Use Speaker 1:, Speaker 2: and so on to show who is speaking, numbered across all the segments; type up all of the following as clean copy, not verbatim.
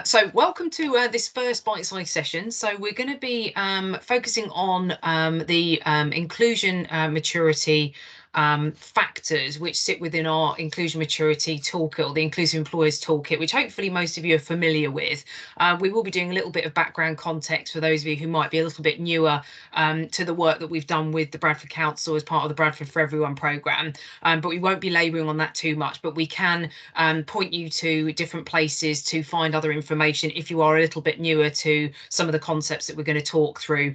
Speaker 1: So welcome to this first bite-sized session. So we're going to be focusing on the inclusion maturity factors which sit within our inclusion maturity toolkit, or the inclusive employers toolkit, which hopefully most of you are familiar with. We will be doing a little bit of background context for those of you who might be a little bit newer to the work that we've done with the Bradford Council as part of the Bradford for Everyone programme, but we won't be labouring on that too much, but we can point you to different places to find other information if you are a little bit newer to some of the concepts that we're going to talk through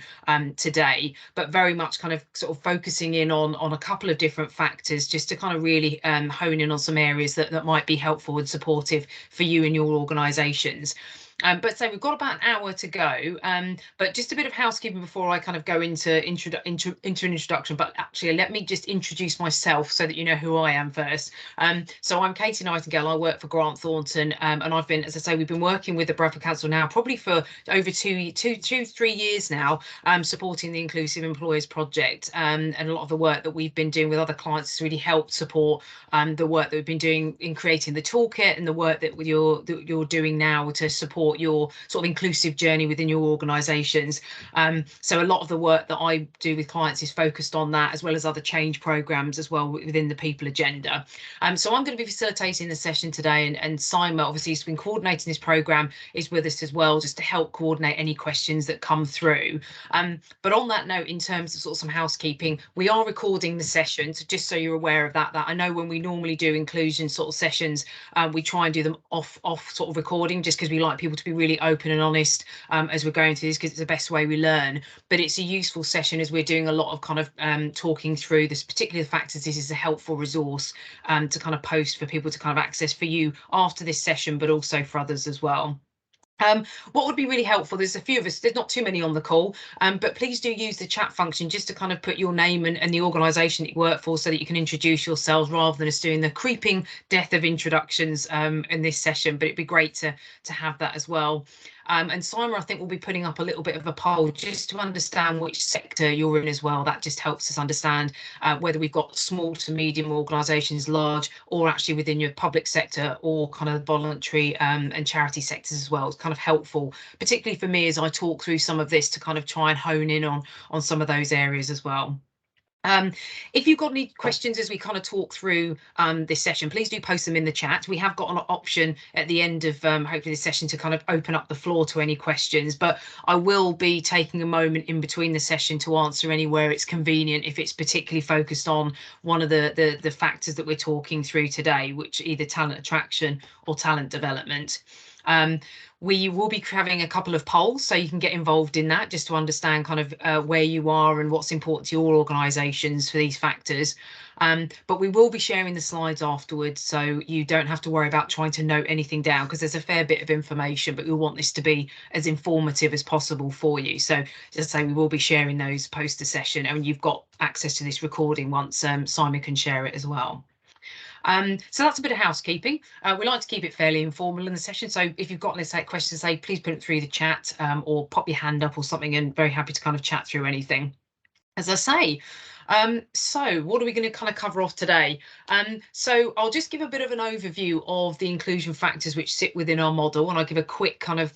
Speaker 1: today, but very much kind of sort of focusing in on a couple of different factors just to kind of really hone in on some areas that might be helpful and supportive for you and your organisations. But so we've got about an hour to go, but just a bit of housekeeping before I kind of go into an introduction. But actually, let me just introduce myself so that you know who I am first. So I'm Katie Nightingale. I work for Grant Thornton, and I've been, as I say, we've been working with the Bradford Council now probably for over 3 years now, supporting the Inclusive Employers Project, and a lot of the work that we've been doing with other clients has really helped support the work that we've been doing in creating the toolkit and the work that you're doing now to support your sort of inclusive journey within your organisations. So a lot of the work that I do with clients is focused on that, as well as other change programmes as well within the people agenda. So I'm going to be facilitating the session today, and Simon, obviously, has been coordinating this programme, is with us as well, just to help coordinate any questions that come through. But on that note, in terms of sort of some housekeeping, we are recording the session, so just so you're aware of that. I know when we normally do inclusion sort of sessions, we try and do them off sort of recording, just because we like people to be really open and honest as we're going through this, because it's the best way we learn. But it's a useful session as we're doing a lot of kind of talking through this particular factors. This is a helpful resource to kind of post for people to kind of access for you after this session, but also for others as well. What would be really helpful, there's a few of us, there's not too many on the call, but please do use the chat function just to kind of put your name and the organisation that you work for, so that you can introduce yourselves rather than us doing the creeping death of introductions in this session. But it'd be great to have that as well. And Simon, I think, will be putting up a little bit of a poll just to understand which sector you're in as well. That just helps us understand whether we've got small to medium organisations, large, or actually within your public sector or kind of voluntary and charity sectors as well. It's kind of helpful, particularly for me as I talk through some of this, to kind of try and hone in on some of those areas as well. If you've got any questions as we kind of talk through this session, please do post them in the chat. We have got an option at the end of hopefully this session to kind of open up the floor to any questions, but I will be taking a moment in between the session to answer anywhere it's convenient, if it's particularly focused on one of the factors that we're talking through today, which either talent attraction or talent development. We will be having a couple of polls, so you can get involved in that just to understand kind of where you are and what's important to your organisations for these factors. But we will be sharing the slides afterwards, so you don't have to worry about trying to note anything down, because there's a fair bit of information, but we want this to be as informative as possible for you. So just say we will be sharing those post the session, and you've got access to this recording once Simon can share it as well. So that's a bit of housekeeping. We like to keep it fairly informal in the session, so if you've got any questions, please put it through the chat or pop your hand up or something, and very happy to kind of chat through anything. As I say, so what are we going to kind of cover off today? So I'll just give a bit of an overview of the inclusion factors which sit within our model, and I'll give a quick kind of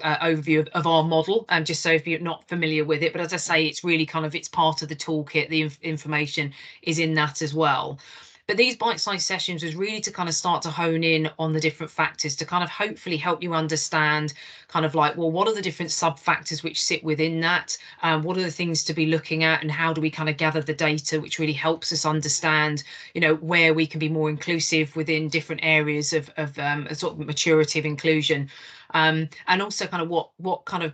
Speaker 1: overview of our model, just so if you're not familiar with it. But as I say, it's really kind of, it's part of the toolkit. The information is in that as well. But these bite-sized sessions was really to kind of start to hone in on the different factors, to kind of hopefully help you understand kind of like, well, what are the different sub-factors which sit within that? What are the things to be looking at, and how do we kind of gather the data, which really helps us understand, you know, where we can be more inclusive within different areas of a sort of maturity of inclusion, and also kind of what kind of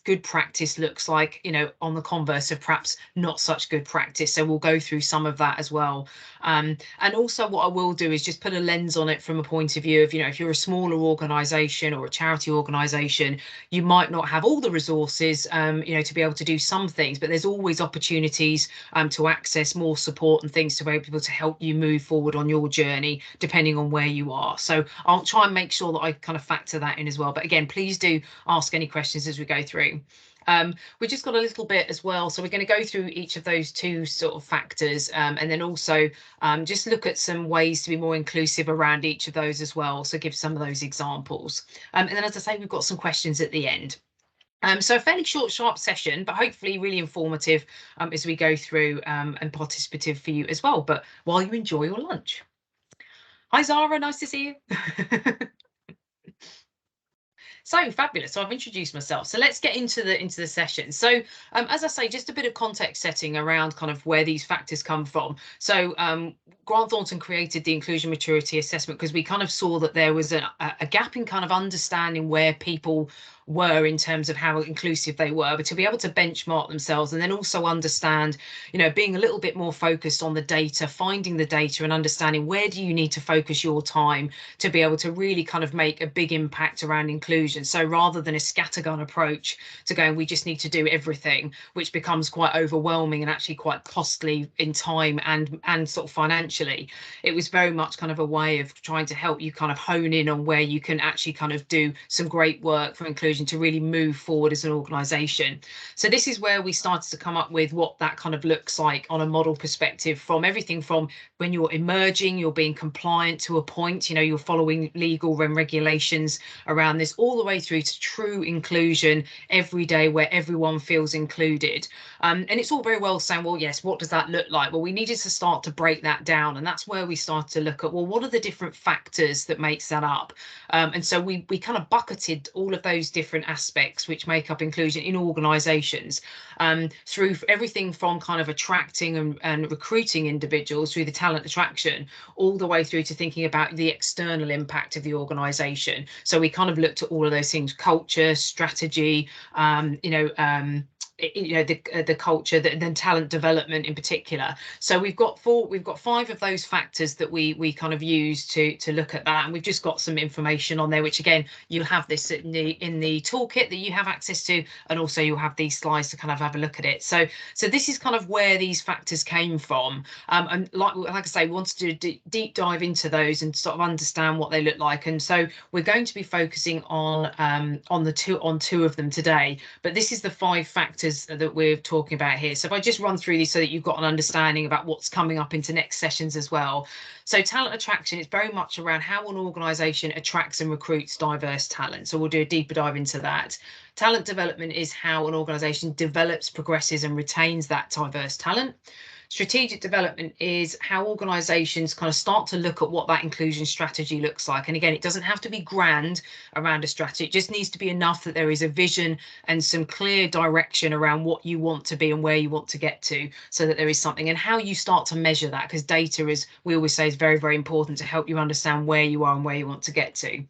Speaker 1: good practice looks like, you know, on the converse of perhaps not such good practice. So we'll go through some of that as well. And also what I will do is just put a lens on it from a point of view of, you know, if you're a smaller organisation or a charity organisation, you might not have all the resources, you know, to be able to do some things, but there's always opportunities to access more support and things to be able to help you move forward on your journey, depending on where you are. So I'll try and make sure that I kind of factor that in as well. But again, please do ask any questions as we go through. We've just got a little bit as well. So we're going to go through each of those two sort of factors, and then also just look at some ways to be more inclusive around each of those as well. So give some of those examples. And then, as I say, we've got some questions at the end. So a fairly short, sharp session, but hopefully really informative as we go through and participative for you as well. But while you enjoy your lunch. Hi, Zara, nice to see you. So fabulous. So I've introduced myself. So let's get into the session. So as I say, just a bit of context setting around kind of where these factors come from. So Grant Thornton created the inclusion maturity assessment because we kind of saw that there was a gap in kind of understanding where people were in terms of how inclusive they were, but to be able to benchmark themselves and then also understand, being a little bit more focused on the data, finding the data and understanding where do you need to focus your time to be able to really kind of make a big impact around inclusion. So rather than a scattergun approach to going, we just need to do everything, which becomes quite overwhelming and actually quite costly in time and sort of financially, it was very much kind of a way of trying to help you kind of hone in on where you can actually kind of do some great work for inclusion to really move forward as an organisation. So this is where we started to come up with what that kind of looks like on a model perspective, from everything from when you're emerging, you're being compliant to a point, you're following legal and regulations around this, all the way through to true inclusion every day where everyone feels included. And it's all very well saying, well, yes, what does that look like? Well, we needed to start to break that down. And that's where we started to look at, well, what are the different factors that makes that up? And so we kind of bucketed all of those different aspects which make up inclusion in organisations, through everything from kind of attracting and recruiting individuals through the talent attraction, all the way through to thinking about the external impact of the organisation. So we kind of looked at all of those things: culture, strategy, the culture, then talent development in particular. So we've got 5 of those factors that we kind of use to look at that, and we've just got some information on there, which again you'll have this in the toolkit that you have access to, and also you'll have these slides to kind of have a look at it. So this is kind of where these factors came from, and like I say, we wanted to do a deep dive into those and sort of understand what they look like. And so we're going to be focusing on two of them today, but this is the 5 factors that we're talking about here. So if I just run through these so that you've got an understanding about what's coming up into next sessions as well. So talent attraction is very much around how an organisation attracts and recruits diverse talent. So we'll do a deeper dive into that. Talent development is how an organisation develops, progresses and retains that diverse talent. Strategic development is how organisations kind of start to look at what that inclusion strategy looks like. And again, it doesn't have to be grand around a strategy. It just needs to be enough that there is a vision and some clear direction around what you want to be and where you want to get to, so that there is something, and how you start to measure that, because data, is, we always say, is very, very important to help you understand where you are and where you want to get to.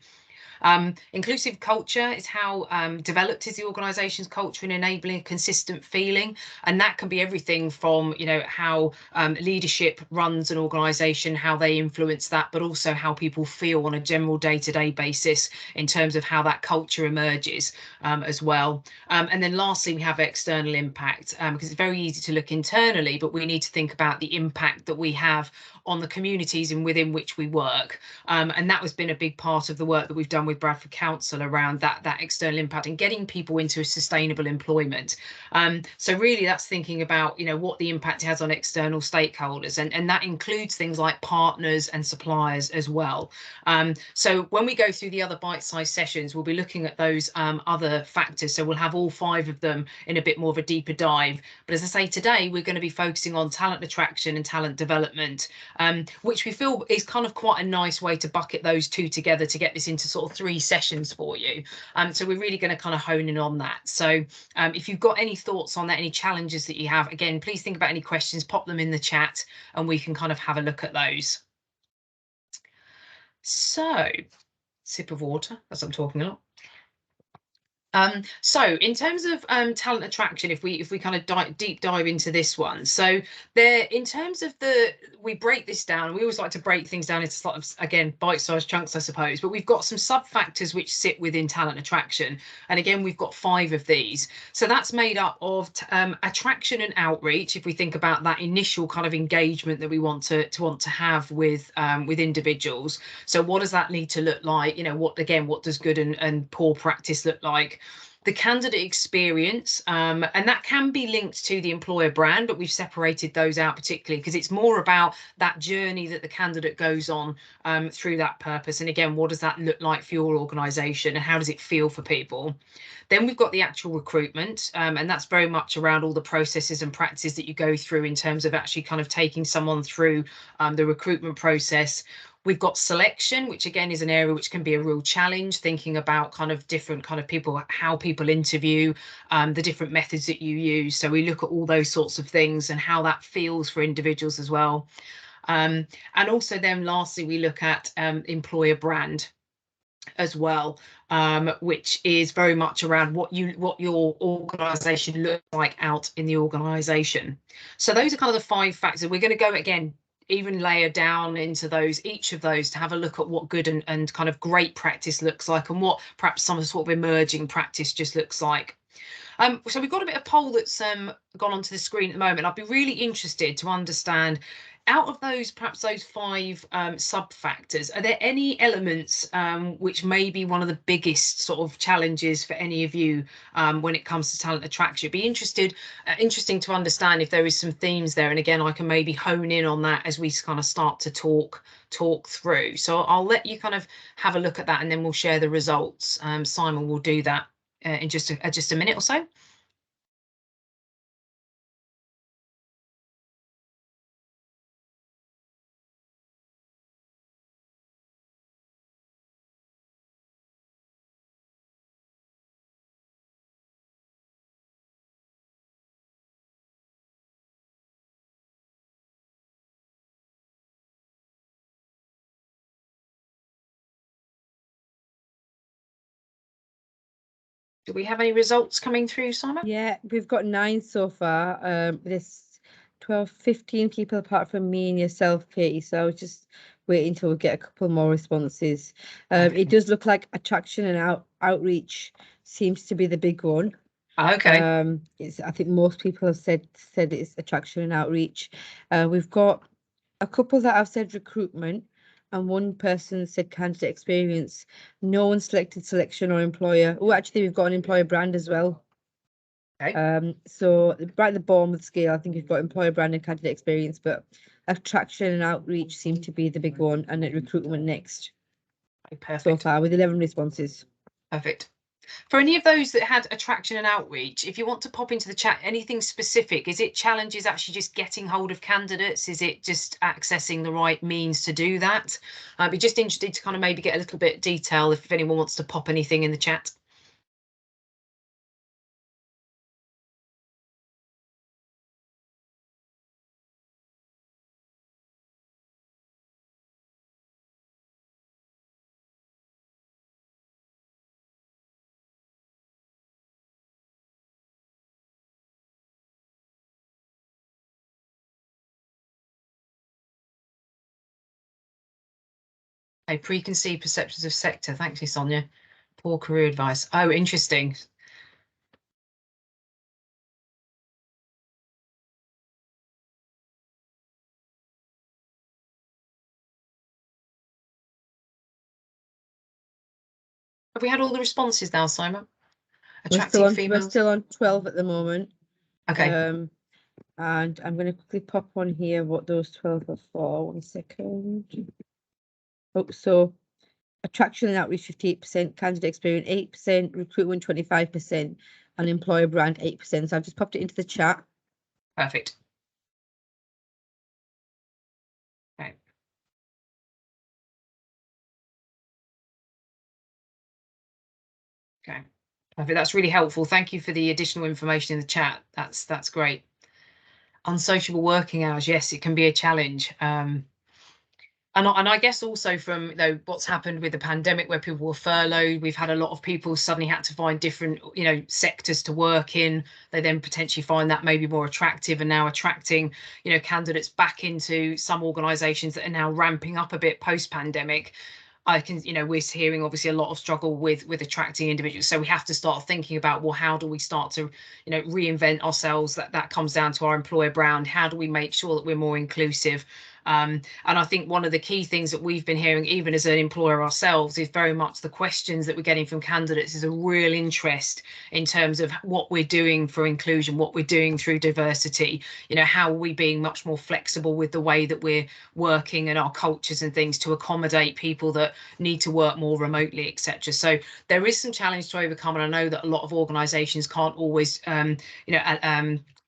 Speaker 1: Inclusive culture is how developed is the organisation's culture in enabling a consistent feeling, and that can be everything from how leadership runs an organisation, how they influence that, but also how people feel on a general day-to-day basis in terms of how that culture emerges as well. And then lastly, we have external impact, because it's very easy to look internally, but we need to think about the impact that we have on the communities and within which we work, and that has been a big part of the work that we've done with Bradford Council around that external impact and getting people into a sustainable employment. So really that's thinking about what the impact has on external stakeholders, and that includes things like partners and suppliers as well. So when we go through the other bite-sized sessions, we'll be looking at those other factors, so we'll have all 5 of them in a bit more of a deeper dive. But as I say, today we're going to be focusing on talent attraction and talent development, which we feel is kind of quite a nice way to bucket those two together to get this into sort of 3 sessions for you. So we're really going to kind of hone in on that. So if you've got any thoughts on that, any challenges that you have, again, please think about any questions, pop them in the chat and we can kind of have a look at those. So, sip of water as I'm talking a lot. So in terms of talent attraction, if we kind of deep dive into this one, so there, in terms of we break this down. We always like to break things down into sort of, again, bite-sized chunks, I suppose. But we've got some sub factors which sit within talent attraction, and again, we've got 5 of these. So that's made up of attraction and outreach. If we think about that initial kind of engagement that we want to have with individuals, so what does that need to look like? What does good and poor practice look like? the candidate experience, and that can be linked to the employer brand, but we've separated those out particularly because it's more about that journey that the candidate goes on through that purpose. And again, what does that look like for your organisation and how does it feel for people? Then we've got the actual recruitment, and that's very much around all the processes and practices that you go through in terms of actually kind of taking someone through the recruitment process. We've got selection, which again is an area which can be a real challenge, thinking about kind of different kind of people, how people interview, the different methods that you use. So we look at all those sorts of things and how that feels for individuals as well. And also then lastly, we look at employer brand as well, which is very much around what your organisation looks like out in the organisation. So those are kind of the 5 factors. We're going to go again even layer down into those, each of those, to have a look at what good and kind of great practice looks like and what perhaps some sort of emerging practice just looks like. So we've got a bit of poll that's gone onto the screen at the moment. I'd be really interested to understand, out of those, perhaps those 5 sub factors, are there any elements which may be one of the biggest sort of challenges for any of you when it comes to talent attraction? It'd be interesting to understand if there is some themes there. And again, I can maybe hone in on that as we kind of start to talk through. So I'll let you kind of have a look at that and then we'll share the results. Simon will do that in just a minute or so. Do we have any results coming through, Simon?
Speaker 2: Yeah, we've got 9 so far. There's 12, 15 people apart from me and yourself, Katie. So I was just waiting till we get a couple more responses.
Speaker 1: Okay.
Speaker 2: It does look like attraction and outreach seems to be the big one.
Speaker 1: Okay.
Speaker 2: I think most people have said it's attraction and outreach. We've got a couple that have said recruitment, and one person said candidate experience. No one selected selection or employer. Oh, actually, we've got an employer brand as well.
Speaker 1: Okay.
Speaker 2: So right at the bottom of the scale, I think you've got employer brand and candidate experience, but attraction and outreach seem to be the big one, and then recruitment next.
Speaker 1: Perfect.
Speaker 2: So far, with 11 responses.
Speaker 1: Perfect. For any of those that had attraction and outreach, if you want to pop into the chat, anything specific? Is it challenges actually just getting hold of candidates? Is it just accessing the right means to do that? I'd be just interested to kind of maybe get a little bit detail if anyone wants to pop anything in the chat. Preconceived perceptions of sector. Thanks, Sonia. Poor career advice. Oh, interesting. Have we had all the responses now, Simon? Attracting females.
Speaker 2: We're still on 12 at the moment.
Speaker 1: Okay.
Speaker 2: And I'm going to quickly pop on here what those 12 are for. 1 second. Oh, so attraction and outreach 58%, candidate experience 8%, recruitment 25%, and employer brand 8%. So I've just popped it into the chat.
Speaker 1: Perfect. Okay. Okay. Perfect. That's really helpful. Thank you for the additional information in the chat. That's great. Unsociable working hours. Yes, it can be a challenge. And I guess also from what's happened with the pandemic where people were furloughed, we've had a lot of people suddenly had to find different sectors to work in. They then potentially find that maybe more attractive, and now attracting candidates back into some organisations that are now ramping up a bit post pandemic. We're hearing obviously a lot of struggle with attracting individuals. So we have to start thinking about, well, how do we start to, reinvent ourselves? That comes down to our employer brand. How do we make sure that we're more inclusive? And I think one of the key things that we've been hearing, even as an employer ourselves, is very much the questions that we're getting from candidates is a real interest in terms of what we're doing for inclusion, what we're doing through diversity, you know, how are we being much more flexible with the way that we're working and our cultures and things to accommodate people that need to work more remotely, etc. So there is some challenge to overcome, and I know that a lot of organisations can't always,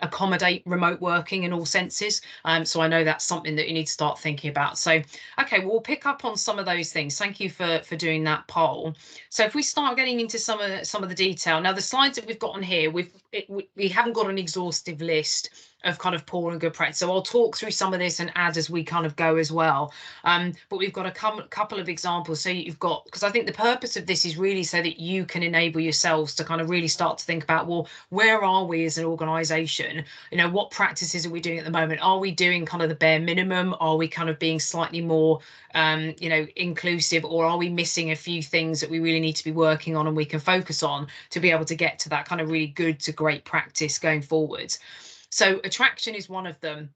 Speaker 1: accommodate remote working in all senses. So I know that's something that you need to start thinking about. So, okay, we'll pick up on some of those things. Thank you for doing that poll. So if we start getting into some of the detail, now the slides that we've got on here, we haven't got an exhaustive list of kind of poor and good practice. So I'll talk through some of this and add as we kind of go as well. But we've got a couple of examples. So you've got, because I think the purpose of this is really so that you can enable yourselves to kind of really start to think about, well, where are we as an organisation? You know, what practices are we doing at the moment? Are we doing kind of the bare minimum? Are we kind of being slightly more, you know, inclusive, or are we missing a few things that we really need to be working on and we can focus on to be able to get to that kind of really good to great practice going forwards? So attraction is one of them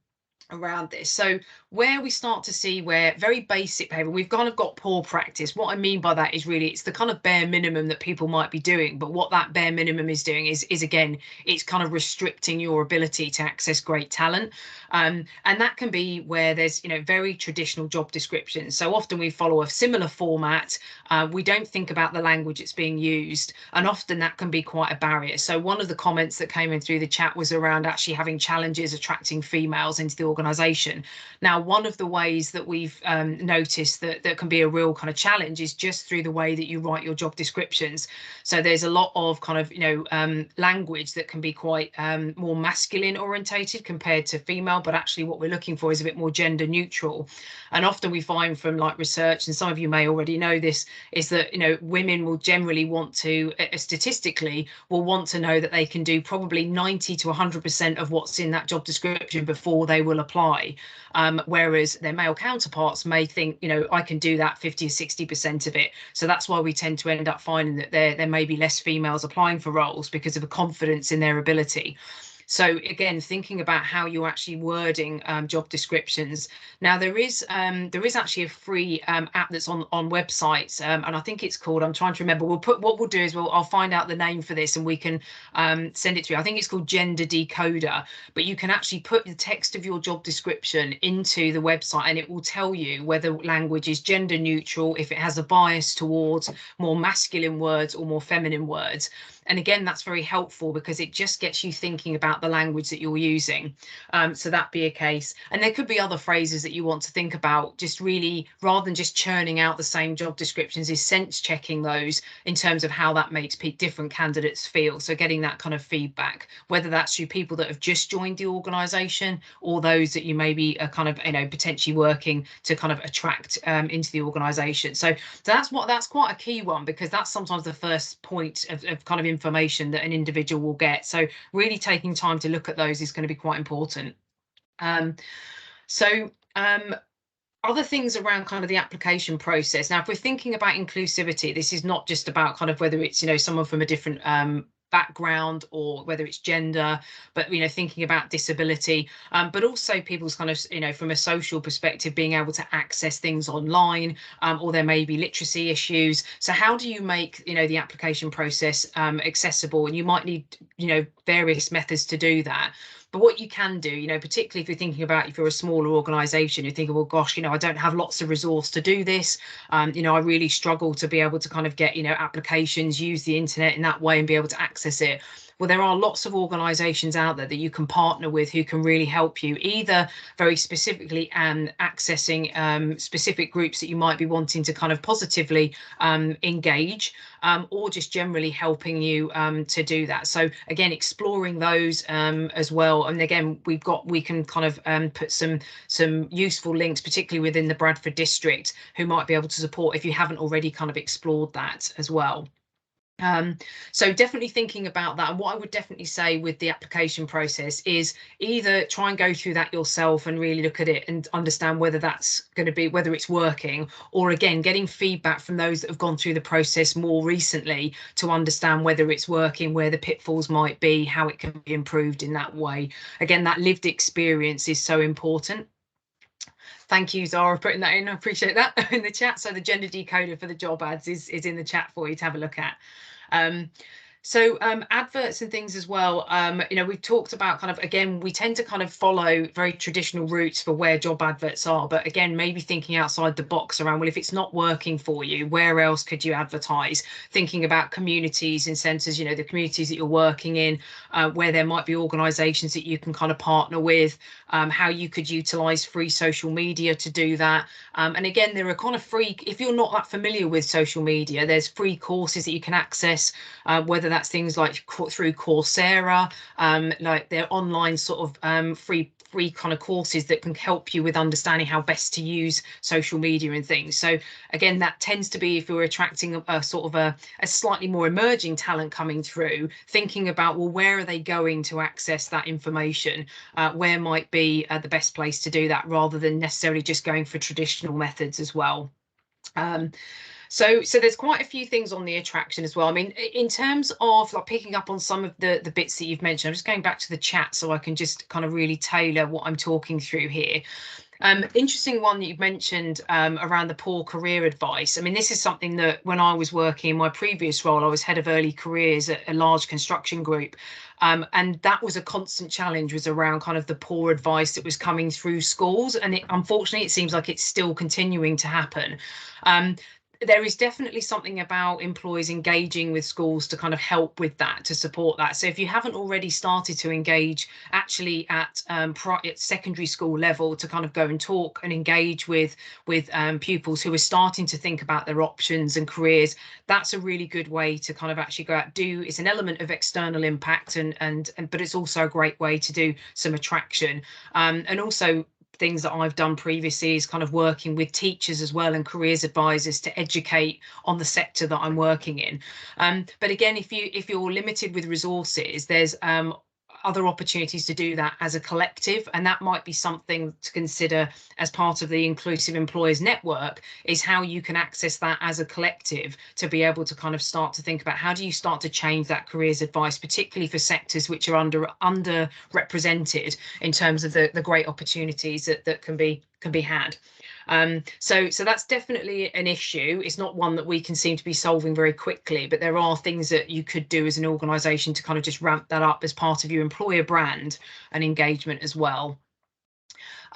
Speaker 1: around this. So where we start to see where very basic behavior, we've kind of got poor practice. What I mean by that is really it's the kind of bare minimum that people might be doing, but what that bare minimum is doing is again, it's kind of restricting your ability to access great talent. And that can be where there's, you know, very traditional job descriptions. So often we follow a similar format. We don't think about the language that's being used, and often that can be quite a barrier. So one of the comments that came in through the chat was around actually having challenges attracting females into the organisation. Now, one of the ways that we've noticed that can be a real kind of challenge is just through the way that you write your job descriptions. So there's a lot of kind of, you know, language that can be quite more masculine orientated compared to female, but actually what we're looking for is a bit more gender neutral. And often we find from like research, and some of you may already know this, is that, you know, women will generally want to, statistically, will want to know that they can do probably 90 to 100% of what's in that job description before they will apply. Whereas their male counterparts may think, you know, I can do that 50 or 60% of it. So that's why we tend to end up finding that there may be less females applying for roles because of a confidence in their ability. So again, thinking about how you're actually wording job descriptions. Now there is actually a free app that's on websites, and I think it's called, I'm trying to remember. What we'll do is I'll find out the name for this and we can send it through. I think it's called Gender Decoder, but you can actually put the text of your job description into the website and it will tell you whether language is gender neutral, if it has a bias towards more masculine words or more feminine words. And again, that's very helpful because it just gets you thinking about the language that you're using. So that be a case. And there could be other phrases that you want to think about, just really, rather than just churning out the same job descriptions, is sense checking those in terms of how that makes different candidates feel. So getting that kind of feedback, whether that's through people that have just joined the organisation or those that you maybe are kind of, you know, potentially working to kind of attract into the organisation. So that's quite a key one, because that's sometimes the first point of kind of information that an individual will get. So really taking time to look at those is going to be quite important. Other things around kind of the application process. Now, if we're thinking about inclusivity, this is not just about kind of whether it's, you know, someone from a different background or whether it's gender, but, you know, thinking about disability, but also people's kind of, you know, from a social perspective, being able to access things online, or there may be literacy issues. So how do you make, you know, the application process accessible? And you might need, you know, various methods to do that. But what you can do, you know, particularly if you're thinking about, if you're a smaller organisation, you're thinking, well, gosh, you know, I don't have lots of resource to do this. You know, I really struggle to be able to kind of get, you know, applications, use the internet in that way and be able to access it. Well, there are lots of organisations out there that you can partner with who can really help you, either very specifically accessing specific groups that you might be wanting to kind of positively engage, or just generally helping you to do that. So again, exploring those as well. And again, we can kind of put some useful links, particularly within the Bradford district, who might be able to support if you haven't already kind of explored that as well. So definitely thinking about that. And what I would definitely say with the application process is either try and go through that yourself and really look at it and understand whether that's going to be, whether it's working, or again, getting feedback from those that have gone through the process more recently to understand whether it's working, where the pitfalls might be, how it can be improved in that way. Again, that lived experience is so important. Thank you, Zara, for putting that in. I appreciate that in the chat. So the gender decoder for the job ads is in the chat for you to have a look at. So adverts and things as well, you know, we've talked about kind of, again, we tend to kind of follow very traditional routes for where job adverts are, but again, maybe thinking outside the box around, well, if it's not working for you, where else could you advertise? Thinking about communities and centres, you know, the communities that you're working in, where there might be organisations that you can kind of partner with, how you could utilise free social media to do that. And again, there are kind of free, if you're not that familiar with social media, there's free courses that you can access, whether that's things like through Coursera, like their online sort of free kind of courses that can help you with understanding how best to use social media and things. So again, that tends to be if you're attracting a sort of a slightly more emerging talent coming through, thinking about, well, where are they going to access that information? Where might be the best place to do that, rather than necessarily just going for traditional methods as well. So there's quite a few things on the attraction as well. I mean, in terms of like picking up on some of the bits that you've mentioned, I'm just going back to the chat so I can just kind of really tailor what I'm talking through here. Interesting one that you've mentioned around the poor career advice. I mean, this is something that when I was working in my previous role, I was head of early careers at a large construction group. And that was a constant challenge, was around kind of the poor advice that was coming through schools. And unfortunately, it seems like it's still continuing to happen. There is definitely something about employers engaging with schools to kind of help with that, to support that. So if you haven't already started to engage actually at secondary school level, to kind of go and talk and engage with pupils who are starting to think about their options and careers, that's a really good way to kind of actually go out, it's an element of external impact, but it's also a great way to do some attraction. And also things that I've done previously is kind of working with teachers as well and careers advisors to educate on the sector that I'm working in. But again, if you're limited with resources, there's other opportunities to do that as a collective, and that might be something to consider as part of the Inclusive Employers Network, is how you can access that as a collective to be able to kind of start to think about how do you start to change that careers advice, particularly for sectors which are underrepresented in terms of the great opportunities that can be had. So that's definitely an issue. It's not one that we can seem to be solving very quickly, but there are things that you could do as an organisation to kind of just ramp that up as part of your employer brand and engagement as well.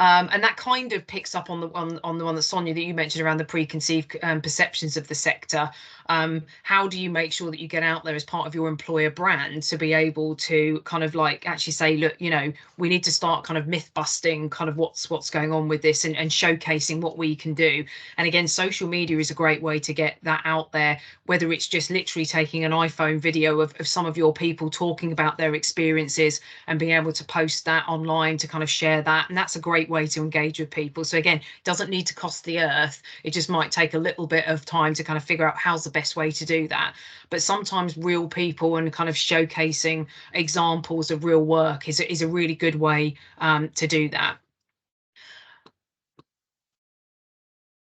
Speaker 1: And that kind of picks up on the one that Sonia that you mentioned around the preconceived perceptions of the sector. How do you make sure that you get out there as part of your employer brand to be able to kind of like actually say, look, you know, we need to start kind of myth busting kind of what's going on with this, and showcasing what we can do. And again, social media is a great way to get that out there, whether it's just literally taking an iPhone video of some of your people talking about their experiences and being able to post that online to kind of share that. And that's a great way to engage with people. So again, it doesn't need to cost the earth. It just might take a little bit of time to kind of figure out how's the best way to do that. But sometimes real people and kind of showcasing examples of real work is a really good way to do that.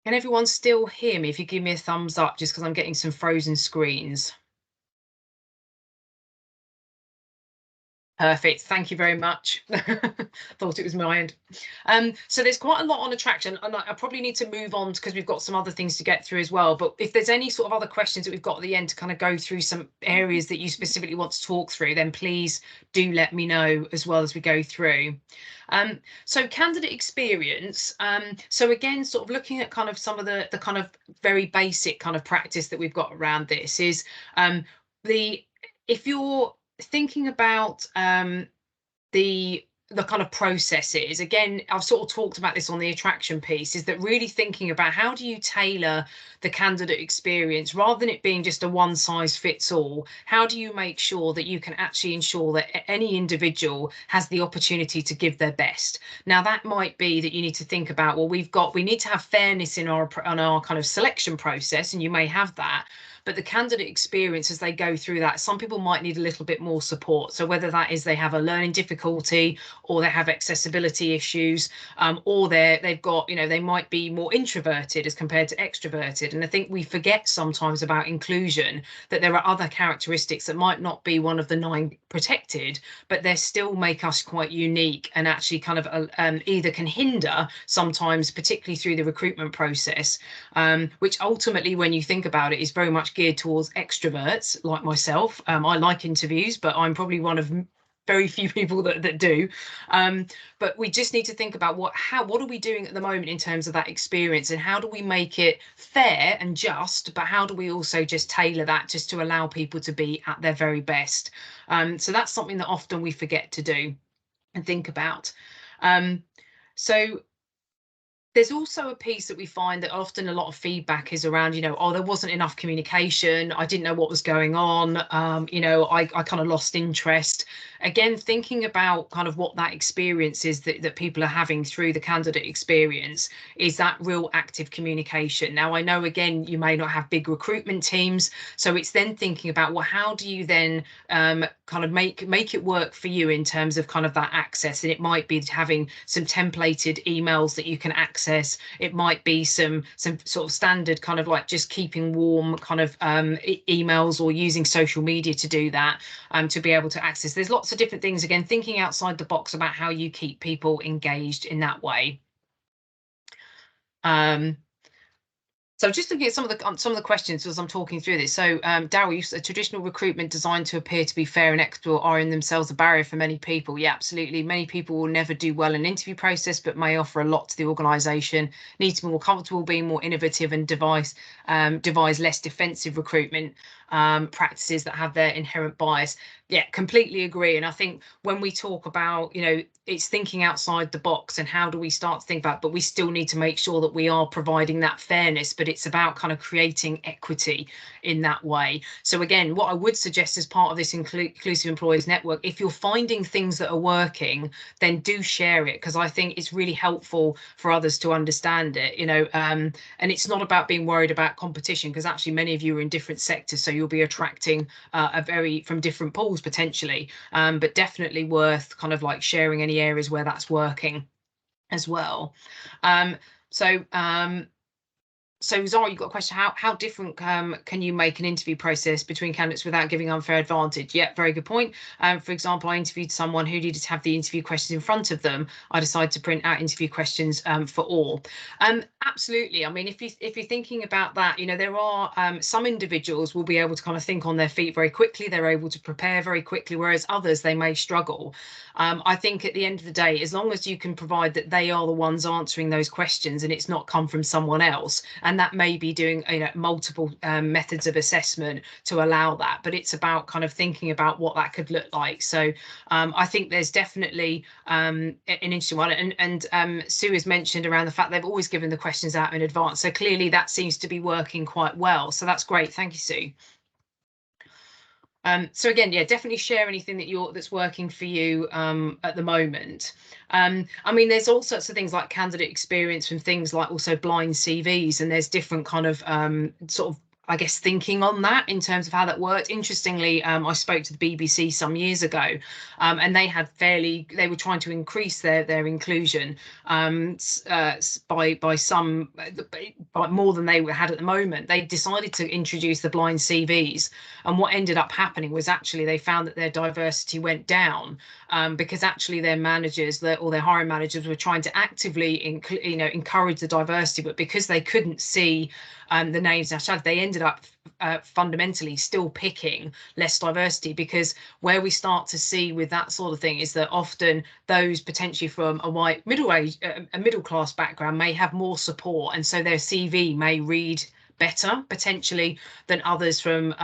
Speaker 1: Can everyone still hear me? If you give me a thumbs up, just because I'm getting some frozen screens. Perfect. Thank you very much. Thought it was my end. So there's quite a lot on attraction, and I probably need to move on because we've got some other things to get through as well. But if there's any sort of other questions that we've got at the end to kind of go through some areas that you specifically want to talk through, then please do let me know as well as we go through. So candidate experience. So again, sort of looking at kind of some of the kind of very basic kind of practice that we've got around this is if you're thinking about the kind of processes, again, I've sort of talked about this on the attraction piece, is that really thinking about how do you tailor the candidate experience rather than it being just a one size fits all. How do you make sure that you can actually ensure that any individual has the opportunity to give their best? Now, that might be that you need to think about, well, we need to have fairness in our kind of selection process, and you may have that. But the candidate experience as they go through that, some people might need a little bit more support. So whether that is they have a learning difficulty, or they have accessibility issues, or they've got, they might be more introverted as compared to extroverted. And I think we forget sometimes about inclusion that there are other characteristics that might not be one of the 9 protected, but they still make us quite unique, and actually kind of either can hinder sometimes, particularly through the recruitment process, which ultimately, when you think about it, is very much geared towards extroverts like myself. I like interviews, but I'm probably one of very few people that do. But we just need to think about what are we doing at the moment in terms of that experience, and how do we make it fair and just, but how do we also just tailor that just to allow people to be at their very best. So that's something that often we forget to do and think about. So there's also a piece that we find that often a lot of feedback is around, oh, there wasn't enough communication. I didn't know what was going on. I kind of lost interest. Again, thinking about kind of what that experience is that people are having through the candidate experience, is that real active communication. Now, I know, again, you may not have big recruitment teams. So it's then thinking about, well, how do you then kind of make it work for you in terms of kind of that access? And it might be having some templated emails that you can access. It might be some sort of standard kind of like just keeping warm kind of emails, or using social media to do that, to be able to access. There's lots of different things, again, thinking outside the box about how you keep people engaged in that way. So just looking at some of the questions as I'm talking through this. So Daryl, a traditional recruitment designed to appear to be fair and equitable are in themselves a barrier for many people. Yeah, absolutely. Many people will never do well in an interview process, but may offer a lot to the organisation. Need to be more comfortable, being more innovative, and devise less defensive recruitment practices that have their inherent bias. Yeah, completely agree. And I think when we talk about, it's thinking outside the box, and how do we start to think about, but we still need to make sure that we are providing that fairness, but it's about kind of creating equity in that way. So again, what I would suggest as part of this Inclusive Employers Network, if you're finding things that are working, then do share it, because I think it's really helpful for others to understand it, and it's not about being worried about competition, because actually many of you are in different sectors, so you'll be attracting from different pools potentially, but definitely worth kind of like sharing any areas where that's working as well. So Zara, you've got a question. How different can you make an interview process between candidates without giving unfair advantage? Yeah, very good point. For example, I interviewed someone who needed to have the interview questions in front of them. I decided to print out interview questions for all. Absolutely. I mean, if you're thinking about that, there are some individuals will be able to kind of think on their feet very quickly. They're able to prepare very quickly, whereas others, they may struggle. I think at the end of the day, as long as you can provide that they are the ones answering those questions, and it's not come from someone else, and that may be doing multiple methods of assessment to allow that, but it's about kind of thinking about what that could look like. So I think there's definitely an interesting one, and Sue has mentioned around the fact they've always given the questions out in advance, so clearly that seems to be working quite well. So that's great. Thank you, Sue. So again, yeah, definitely share anything that's working for you at the moment. I mean, there's all sorts of things like candidate experience from things like also blind CVs, and there's different kind of sort of, I guess, thinking on that in terms of how that worked. Interestingly, I spoke to the BBC some years ago, and they were trying to increase their inclusion by more than they had at the moment. They decided to introduce the blind CVs, and what ended up happening was actually they found that their diversity went down, because actually their managers, or their hiring managers, were trying to actively encourage the diversity, but because they couldn't see the names nationality, they ended up fundamentally still picking less diversity, because where we start to see with that sort of thing is that often those potentially from a white middle class background may have more support, and so their CV may read better potentially than others from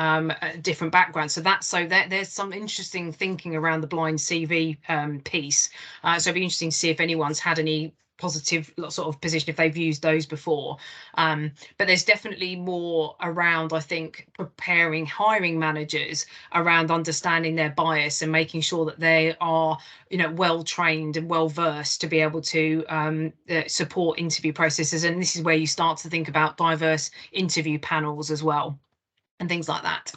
Speaker 1: different backgrounds. So there's some interesting thinking around the blind CV piece. So it'd be interesting to see if anyone's had any positive sort of position if they've used those before, but there's definitely more around, I think, preparing hiring managers around understanding their bias and making sure that they are well trained and well versed to be able to support interview processes. And this is where you start to think about diverse interview panels as well and things like that.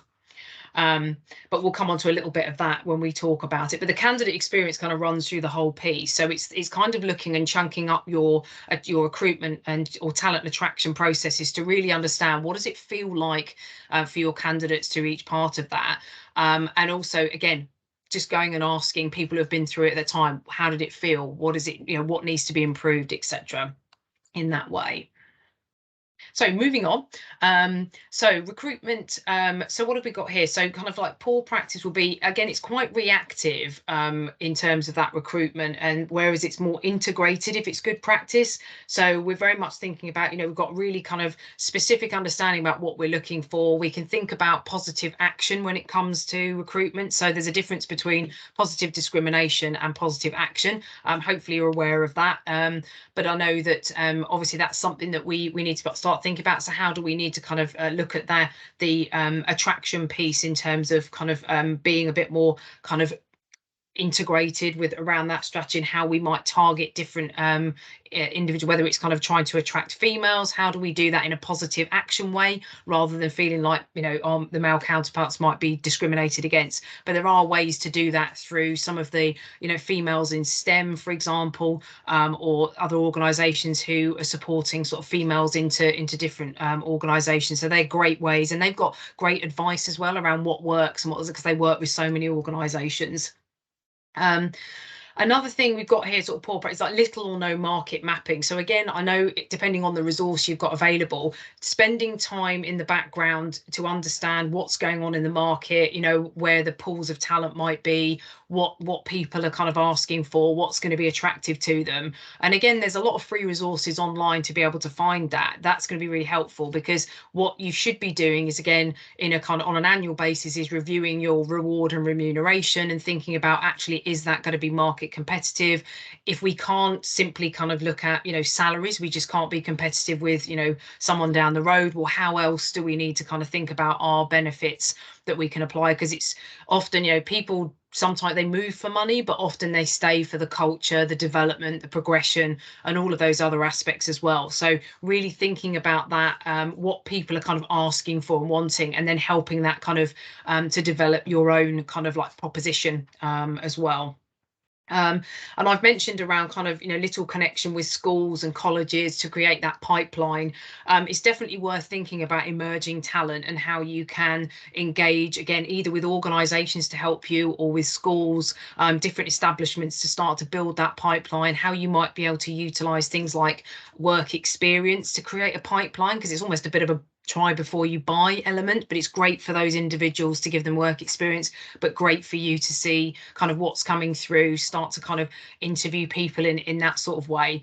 Speaker 1: But we'll come on to a little bit of that when we talk about it. But the candidate experience kind of runs through the whole piece. So it's kind of looking and chunking up your recruitment or talent attraction processes to really understand what does it feel like for your candidates to each part of that. And also, again, just going and asking people who have been through it at the time, how did it feel? What is it, what needs to be improved, etc. in that way. So moving on, so recruitment, so what have we got here? So kind of like poor practice will be, again, it's quite reactive in terms of that recruitment, and whereas it's more integrated if it's good practice. So we're very much thinking about, we've got really kind of specific understanding about what we're looking for. We can think about positive action when it comes to recruitment. So there's a difference between positive discrimination and positive action. Hopefully you're aware of that. But I know that obviously that's something that we need to start thinking about. So how do we need to kind of look at the attraction piece in terms of kind of being a bit more kind of integrated with around that strategy, and how we might target different individual, whether it's kind of trying to attract females, how do we do that in a positive action way rather than feeling like the male counterparts might be discriminated against. But there are ways to do that through some of the females in STEM, for example, or other organizations who are supporting sort of females into different organizations. So they're great ways, and they've got great advice as well around what works and what doesn't, because they work with so many organizations. Another thing we've got here, sort of poor practice, like little or no market mapping. So again, I know depending on the resource you've got available, spending time in the background to understand what's going on in the market, where the pools of talent might be, what people are kind of asking for, what's going to be attractive to them. And again, there's a lot of free resources online to be able to find that. That's going to be really helpful, because what you should be doing is, again, in a kind of on an annual basis, is reviewing your reward and remuneration and thinking about, actually, is that going to be market competitive? If we can't simply kind of look at salaries, we just can't be competitive with someone down the road. Well, how else do we need to kind of think about our benefits that we can apply? Because it's often people sometimes they move for money, but often they stay for the culture, the development, the progression, and all of those other aspects as well. So really thinking about that, what people are kind of asking for and wanting, and then helping that kind of to develop your own kind of like proposition as well. And I've mentioned around kind of little connection with schools and colleges to create that pipeline. It's definitely worth thinking about emerging talent and how you can engage, again, either with organisations to help you or with schools, different establishments to start to build that pipeline, how you might be able to utilise things like work experience to create a pipeline, because it's almost a bit of a try before you buy element, but it's great for those individuals to give them work experience, but great for you to see kind of what's coming through, start to kind of interview people in that sort of way.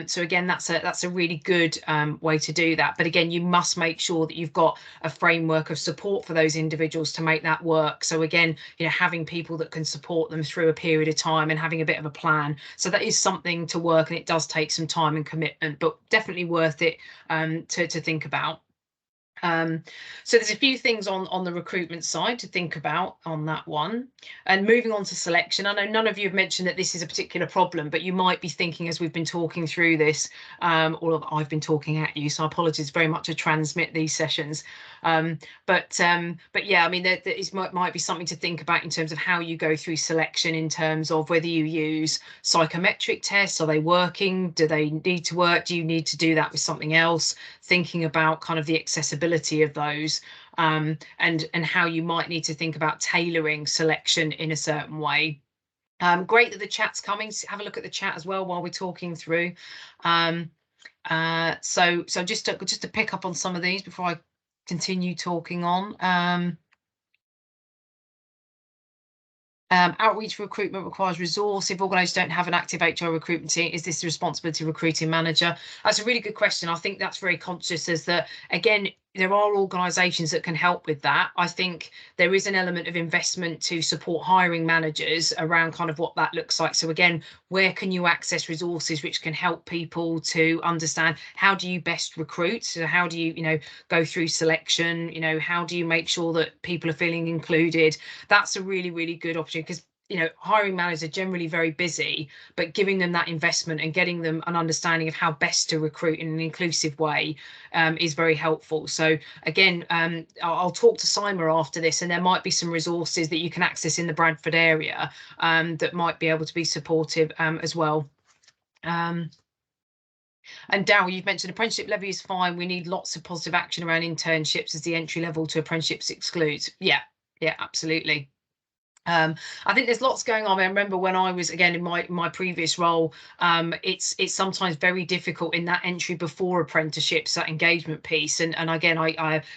Speaker 1: So again, that's a really good way to do that. But again, you must make sure that you've got a framework of support for those individuals to make that work. So again, having people that can support them through a period of time and having a bit of a plan. So that is something to work, and it does take some time and commitment, but definitely worth it to think about. So there's a few things on the recruitment side to think about on that one. And moving on to selection, I know none of you have mentioned that this is a particular problem, but you might be thinking as we've been talking through this, or I've been talking at you, so apologies very much to transmit these sessions. But yeah, I mean, there might be something to think about in terms of how you go through selection, in terms of whether you use psychometric tests. Are they working? Do they need to work? Do you need to do that with something else? Thinking about kind of the accessibility of those, and how you might need to think about tailoring selection in a certain way. Great that the chat's coming. Have a look at the chat as well while we're talking through. So just to pick up on some of these before I continue talking on. Outreach recruitment requires resource. If organisations don't have an active HR recruitment team, is this the responsibility of recruiting manager? That's a really good question. I think that's very conscious, as that, again, there are organisations that can help with that. I think there is an element of investment to support hiring managers around kind of what that looks like. So again, where can you access resources which can help people to understand how do you best recruit? So how do you, go through selection? How do you make sure that people are feeling included? That's a really, really good opportunity, because hiring managers are generally very busy, but giving them that investment and getting them an understanding of how best to recruit in an inclusive way is very helpful. So again, I'll talk to Simon after this, and there might be some resources that you can access in the Bradford area that might be able to be supportive as well. And Darryl, you've mentioned apprenticeship levy is fine. We need lots of positive action around internships as the entry level to apprenticeships excludes. Yeah, absolutely. I think there's lots going on. I remember when I was, again, in my previous role, it's sometimes very difficult in that entry before apprenticeships, that engagement piece. And again,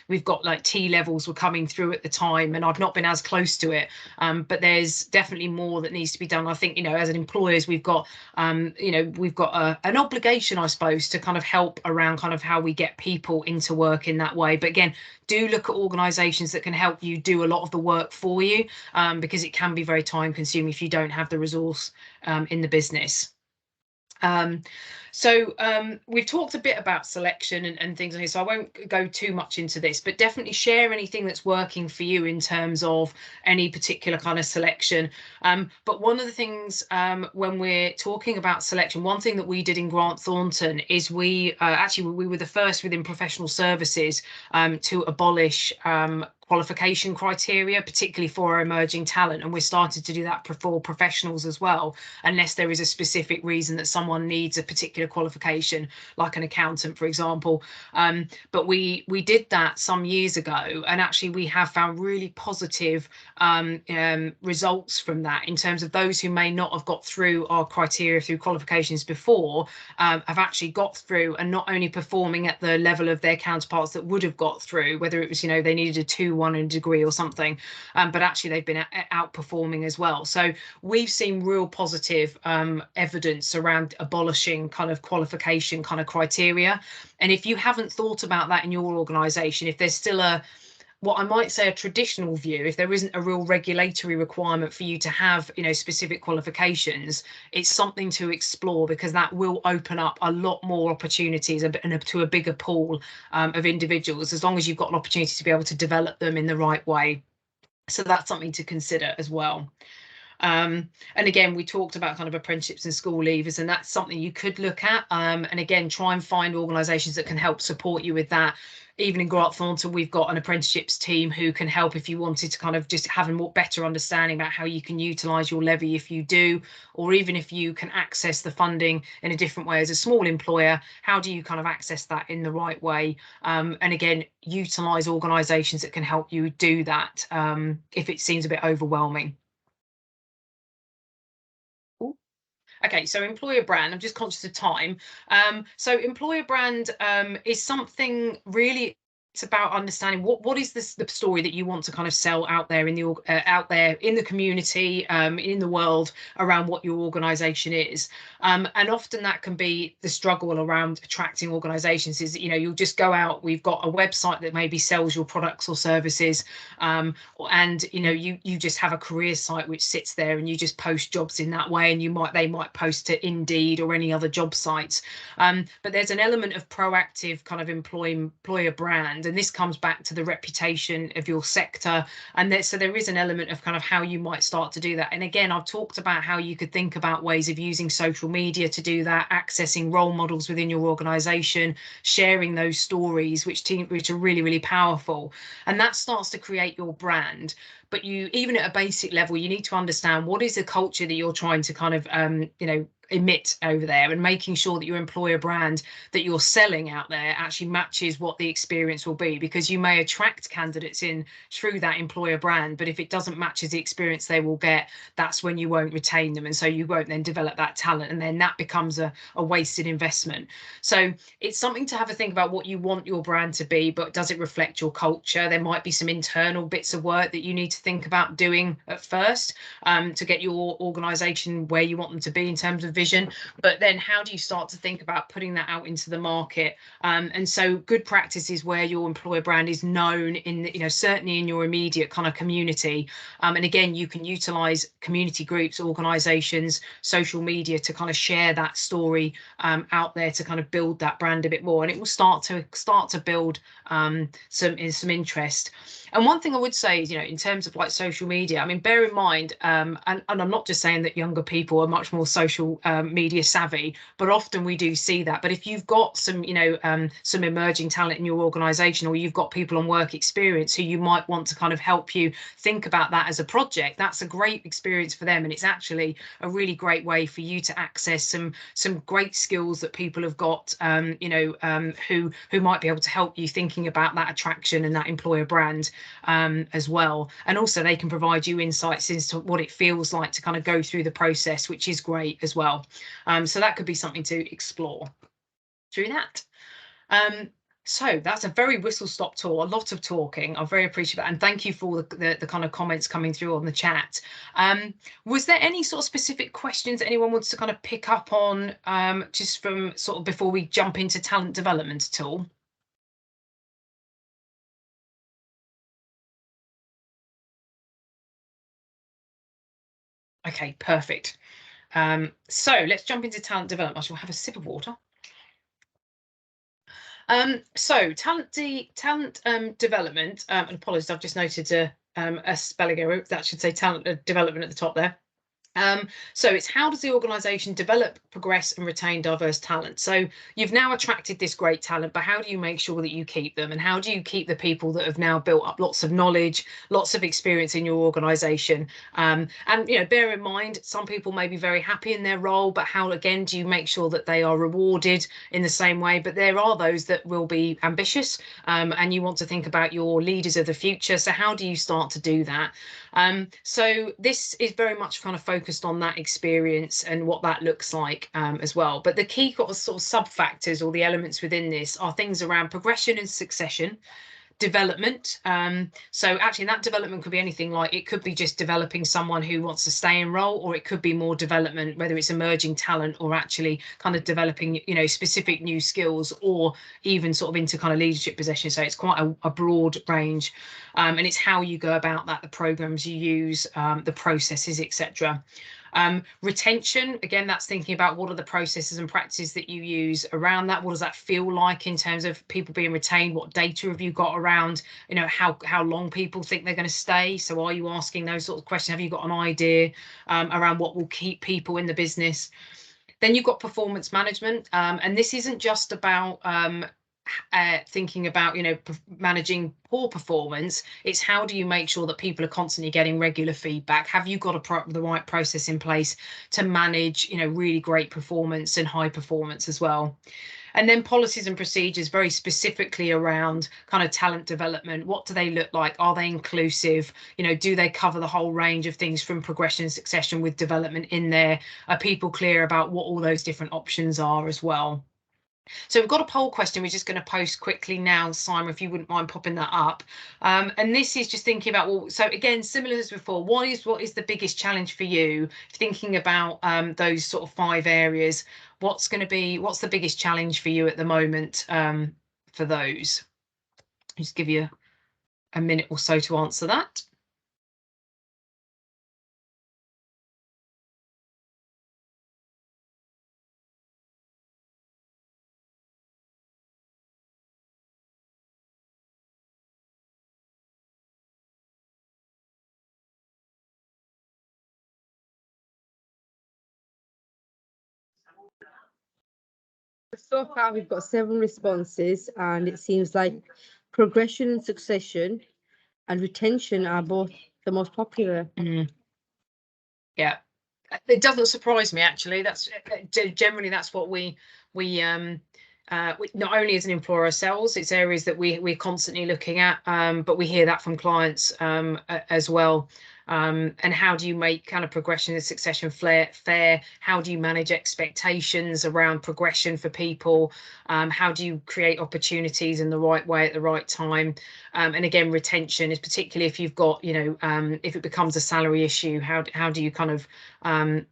Speaker 1: we've got like T levels were coming through at the time, and I've not been as close to it. But there's definitely more that needs to be done. I think, as an employers, we've got, we've got an obligation, I suppose, to kind of help around kind of how we get people into work in that way. But again, do look at organisations that can help you do a lot of the work for you, because it can be very time consuming if you don't have the resource in the business. We've talked a bit about selection and things like this, so I won't go too much into this, but definitely share anything that's working for you in terms of any particular kind of selection. But one of the things when we're talking about selection, one thing that we did in Grant Thornton is we were the first within professional services to abolish qualification criteria, particularly for our emerging talent, and we're starting to do that for professionals as well, unless there is a specific reason that someone needs a particular qualification, like an accountant, for example. But we did that some years ago, and actually we have found really positive results from that, in terms of those who may not have got through our criteria through qualifications before have actually got through, and not only performing at the level of their counterparts that would have got through, whether it was they needed a 2-1 in a degree or something, but actually they've been outperforming as well. So we've seen real positive evidence around abolishing kind of qualification kind of criteria. And if you haven't thought about that in your organisation, if there's still what I might say a traditional view, if there isn't a real regulatory requirement for you to have specific qualifications, it's something to explore, because that will open up a lot more opportunities and to a bigger pool of individuals, as long as you've got an opportunity to be able to develop them in the right way. So that's something to consider as well. And again, we talked about kind of apprenticeships and school leavers, and that's something you could look at. And again, try and find organisations that can help support you with that. Even in Grant Thornton, we've got an apprenticeships team who can help if you wanted to kind of just have a more better understanding about how you can utilise your levy if you do, or even if you can access the funding in a different way as a small employer, how do you kind of access that in the right way? And again, utilise organisations that can help you do that if it seems a bit overwhelming. Okay, so employer brand, I'm just conscious of time. So employer brand is something really, it's about understanding what is the story that you want to kind of sell out there in the community, in the world, around what your organisation is. And often that can be the struggle around attracting organisations is, you'll just go out, we've got a website that maybe sells your products or services, and you just have a career site which sits there and you just post jobs in that way, and they might post to Indeed or any other job sites. But there's an element of proactive kind of employer brand, and this comes back to the reputation of your sector, and so there is an element of kind of how you might start to do that. And again, I've talked about how you could think about ways of using social media to do that, accessing role models within your organisation, sharing those stories which are really, really powerful, and that starts to create your brand. But even at a basic level, you need to understand what is the culture that you're trying to kind of emit over there, and making sure that your employer brand that you're selling out there actually matches what the experience will be, because you may attract candidates in through that employer brand, but if it doesn't match the experience they will get, that's when you won't retain them, and so you won't then develop that talent, and then that becomes a wasted investment. So it's something to have a think about what you want your brand to be, but does it reflect your culture? There might be some internal bits of work that you need to think about doing at first to get your organisation where you want them to be in terms of vision, but then how do you start to think about putting that out into the market? And so good practice is where your employer brand is known in the, certainly in your immediate kind of community. And again, you can utilize community groups, organizations, social media to kind of share that story out there to kind of build that brand a bit more, and it will start to build some interest. And one thing I would say is, in terms of like social media, I mean, bear in mind, and I'm not just saying that younger people are much more social media savvy, but often we do see that. But if you've got some, some emerging talent in your organization, or you've got people on work experience who you might want to kind of help you think about that as a project, that's a great experience for them. And it's actually a really great way for you to access some great skills that people have got, who might be able to help you thinking about that attraction and that employer brand as well. And also they can provide you insights into what it feels like to kind of go through the process, which is great as well. So that could be something to explore through that. So that's a very whistle-stop tour, a lot of talking. I'm very appreciative, and thank you for the kind of comments coming through on the chat. Was there any sort of specific questions anyone wants to kind of pick up on, just from sort of before we jump into talent development at all? Okay, perfect. So let's jump into talent development. I shall have a sip of water. So talent development, and apologies, I've just noted a spelling error. That should say talent development at the top there. So it's how does the organisation develop, progress and retain diverse talent? So you've now attracted this great talent, but how do you make sure that you keep them? And how do you keep the people that have now built up lots of knowledge, lots of experience in your organisation? And, bear in mind, some people may be very happy in their role, but how, again, do you make sure that they are rewarded in the same way? But there are those that will be ambitious, and you want to think about your leaders of the future. So how do you start to do that? So this is very much kind of focused on that experience and what that looks like as well. But the key sort of sub factors or the elements within this are things around progression and succession, development. So actually that development could be anything, like it could be just developing someone who wants to stay in role, or it could be more development, whether it's emerging talent or actually kind of developing, specific new skills, or even sort of into kind of leadership positions. So it's quite a broad range, and it's how you go about that, the programs you use, the processes, etc. Retention, again, that's thinking about what are the processes and practices that you use around that. What does that feel like in terms of people being retained? What data have you got around, how long people think they're going to stay? So are you asking those sort of questions? Have you got an idea around what will keep people in the business? Then you've got performance management, and this isn't just about thinking about managing poor performance. It's how do you make sure that people are constantly getting regular feedback? Have you got the right process in place to manage really great performance and high performance as well? And then policies and procedures, very specifically around kind of talent development. What do they look like? Are they inclusive? Do they cover the whole range of things from progression and succession with development in there? Are people clear about what all those different options are as well? So we've got a poll question we're just going to post quickly now, Simon, if you wouldn't mind popping that up. And this is just thinking about, well, so again, similar as before, what is the biggest challenge for you? Thinking about those sort of 5 areas, what's the biggest challenge for you at the moment for those? I'll just give you a minute or so to answer that.
Speaker 2: So far, we've got 7 responses, and it seems like progression and succession and retention are both the most popular.
Speaker 1: Yeah, it doesn't surprise me actually. That's generally that's what we not only as an employer ourselves, it's areas that we're constantly looking at, but we hear that from clients as well. And how do you make kind of progression and succession fair? How do you manage expectations around progression for people? How do you create opportunities in the right way at the right time? And again, retention is particularly if you've got, if it becomes a salary issue, how do you kind of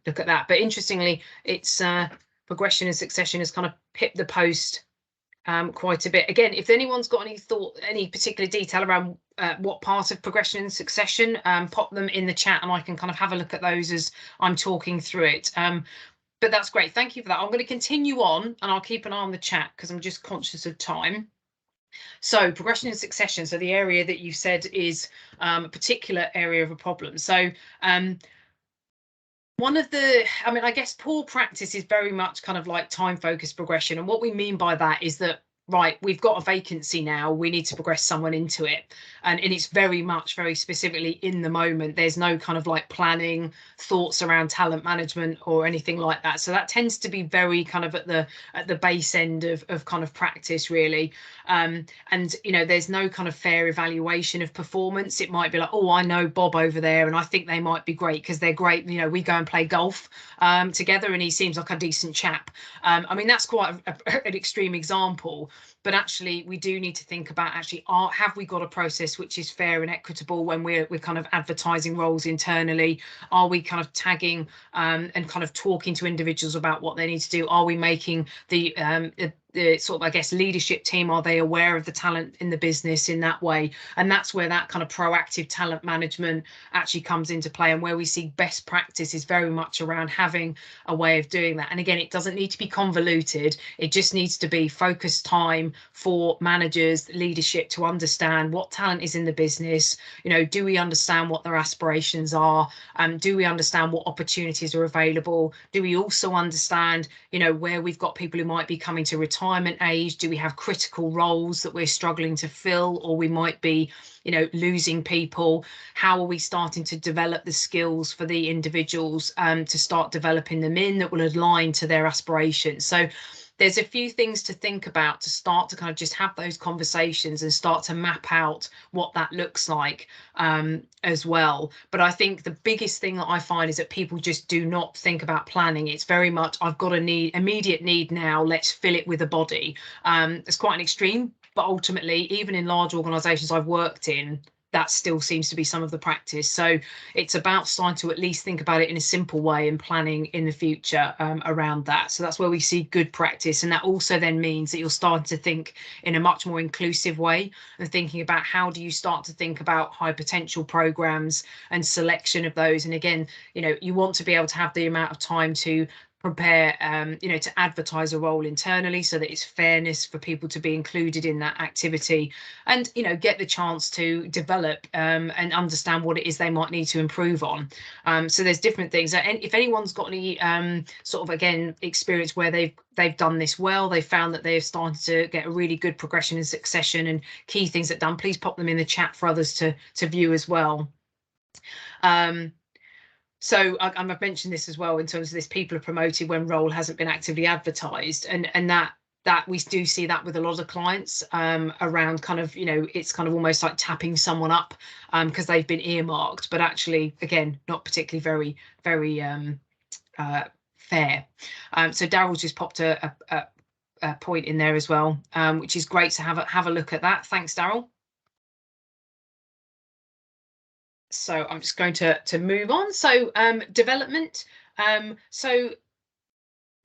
Speaker 1: look at that? But interestingly, it's progression and succession has kind of pipped the post quite a bit. Again, if anyone's got any particular detail around what part of progression and succession, pop them in the chat and I can kind of have a look at those as I'm talking through it. But that's great. Thank you for that. I'm going to continue on and I'll keep an eye on the chat because I'm just conscious of time. So progression and succession. So the area that you said is a particular area of a problem. So one of the, I guess poor practice is very much kind of like time focused progression. And what we mean by that is that, right, we've got a vacancy now, we need to progress someone into it. And it's very much, very specifically in the moment. There's no kind of like planning, thoughts around talent management or anything like that. So that tends to be very kind of at the base end of kind of practice, really. And, there's no kind of fair evaluation of performance. It might be like, oh, I know Bob over there and I think they might be great because they're great. We go and play golf together and he seems like a decent chap. That's quite an extreme example. But actually, we do need to think about have we got a process which is fair and equitable when we're kind of advertising roles internally? Are we kind of tagging and kind of talking to individuals about what they need to do? Are we making the sort of, I guess, leadership team, are they aware of the talent in the business in that way? And that's where that kind of proactive talent management actually comes into play, and where we see best practice is very much around having a way of doing that. And again, it doesn't need to be convoluted. It just needs to be focused time for managers, leadership to understand what talent is in the business. Do we understand what their aspirations are? Do we understand what opportunities are available? Do we also understand, where we've got people who might be coming to retirement age? Do we have critical roles that we're struggling to fill, or we might be losing people? How are we starting to develop the skills for the individuals to start developing them in that will align to their aspirations? So there's a few things to think about to start to kind of just have those conversations and start to map out what that looks like as well. But I think the biggest thing that I find is that people just do not think about planning. It's very much, I've got immediate need now, let's fill it with a body. It's quite an extreme, but ultimately, even in large organisations I've worked in, that still seems to be some of the practice. So it's about starting to at least think about it in a simple way and planning in the future around that. So that's where we see good practice. And that also then means that you're starting to think in a much more inclusive way and thinking about how do you start to think about high potential programs and selection of those. And again, you want to be able to have the amount of time to prepare, to advertise a role internally so that it's fairness for people to be included in that activity and, get the chance to develop and understand what it is they might need to improve on. So there's different things. And if anyone's got any sort of, again, experience where they've done this well, they found that they've started to get a really good progression and succession and key things that done, please pop them in the chat for others to view as well. So I've mentioned this as well in terms of this, people are promoted when role hasn't been actively advertised, and that we do see that with a lot of clients around kind of, it's kind of almost like tapping someone up because they've been earmarked, but actually, again, not particularly very fair. So Daryl's just popped a point in there as well, which is great to have a look at that. Thanks, Daryl. So I'm just going to move on. So development. So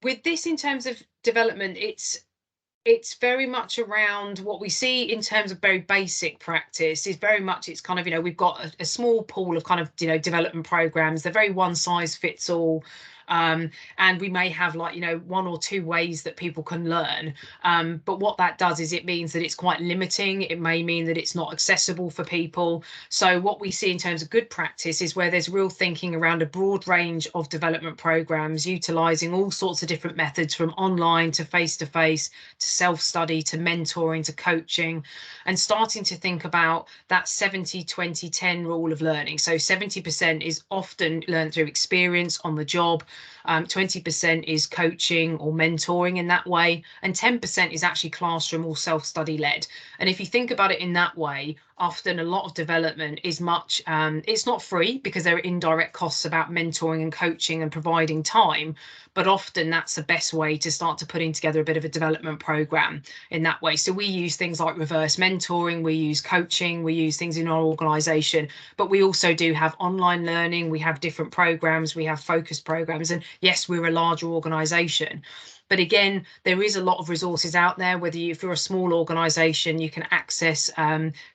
Speaker 1: with this, in terms of development, it's very much around what we see in terms of very basic practice is very much, it's kind of, we've got a small pool of kind of, development programs. They're very one size fits all. And we may have like, one or two ways that people can learn. But what that does is it means that it's quite limiting. It may mean that it's not accessible for people. So what we see in terms of good practice is where there's real thinking around a broad range of development programs, utilising all sorts of different methods, from online to face-to-face to self-study to mentoring to coaching, and starting to think about that 70-20-10 rule of learning. So 70% is often learned through experience on the job, 20% is coaching or mentoring in that way, and 10% is actually classroom or self-study led. And if you think about it in that way, often a lot of development is much, it's not free because there are indirect costs about mentoring and coaching and providing time, but often that's the best way to start to putting together a bit of a development program in that way. So we use things like reverse mentoring, we use coaching, we use things in our organization, but we also do have online learning, we have different programs, we have focus programs, and yes, we're a larger organization. But again, there is a lot of resources out there, whether if you're a small organization, you can access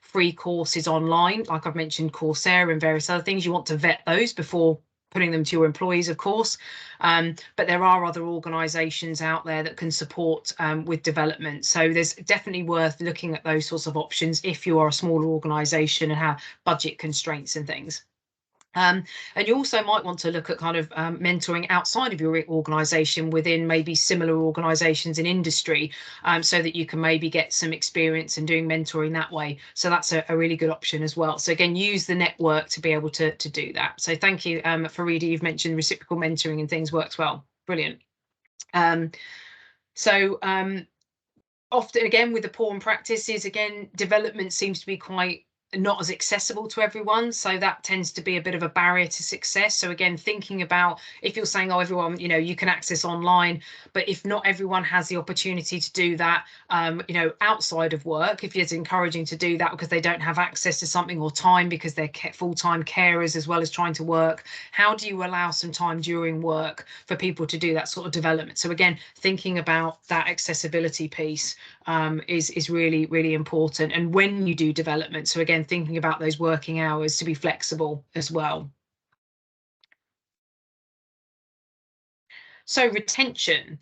Speaker 1: free courses online, like I've mentioned, Coursera and various other things. You want to vet those before putting them to your employees, of course. But there are other organisations out there that can support with development. So there's definitely worth looking at those sorts of options if you are a smaller organisation and have budget constraints and things. And you also might want to look at kind of mentoring outside of your organisation within maybe similar organisations in industry, so that you can maybe get some experience in doing mentoring that way. So that's a really good option as well. So again, use the network to be able to do that. So thank you, Farida, you've mentioned reciprocal mentoring and things works well. Brilliant. Often again with the poor practices, again, development seems to be quite not as accessible to everyone, so that tends to be a bit of a barrier to success. So again, thinking about if you're saying, oh, everyone, you know, you can access online, but if not everyone has the opportunity to do that, you know, outside of work, if it's encouraging to do that because they don't have access to something or time because they're full-time carers as well as trying to work, how do you allow some time during work for people to do that sort of development? So again, thinking about that accessibility piece is really, really important. And when you do development, so again, thinking about those working hours to be flexible as well. So retention.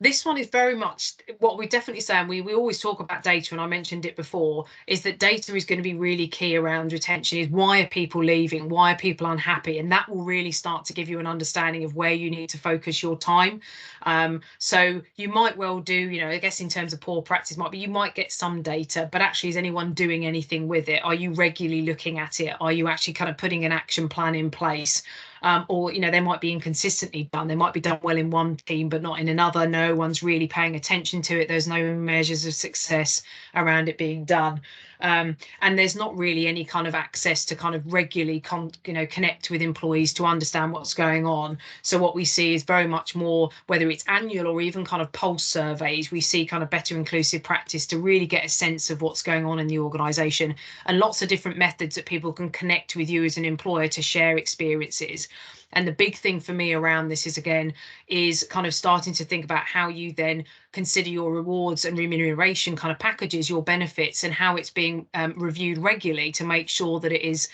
Speaker 1: This one is very much what we definitely say, and we always talk about data, and I mentioned it before, is that data is going to be really key around retention. Is why are people leaving? Why are people unhappy? And that will really start to give you an understanding of where you need to focus your time. So you might well do, you know, I guess in terms of poor practice might be, you might get some data, but actually is anyone doing anything with it? Are you regularly looking at it? Are you actually kind of putting an action plan in place? Or, you know, they might be inconsistently done. They might be done well in one team, but not in another. No one's really paying attention to it. There's no measures of success around it being done. And there's not really any kind of access to kind of regularly, connect with employees to understand what's going on. So what we see is very much more, whether it's annual or even kind of pulse surveys, we see kind of better inclusive practice to really get a sense of what's going on in the organisation, and lots of different methods that people can connect with you as an employer to share experiences. And the big thing for me around this is kind of starting to think about how you then consider your rewards and remuneration kind of packages, your benefits, and how it's being reviewed regularly to make sure that it is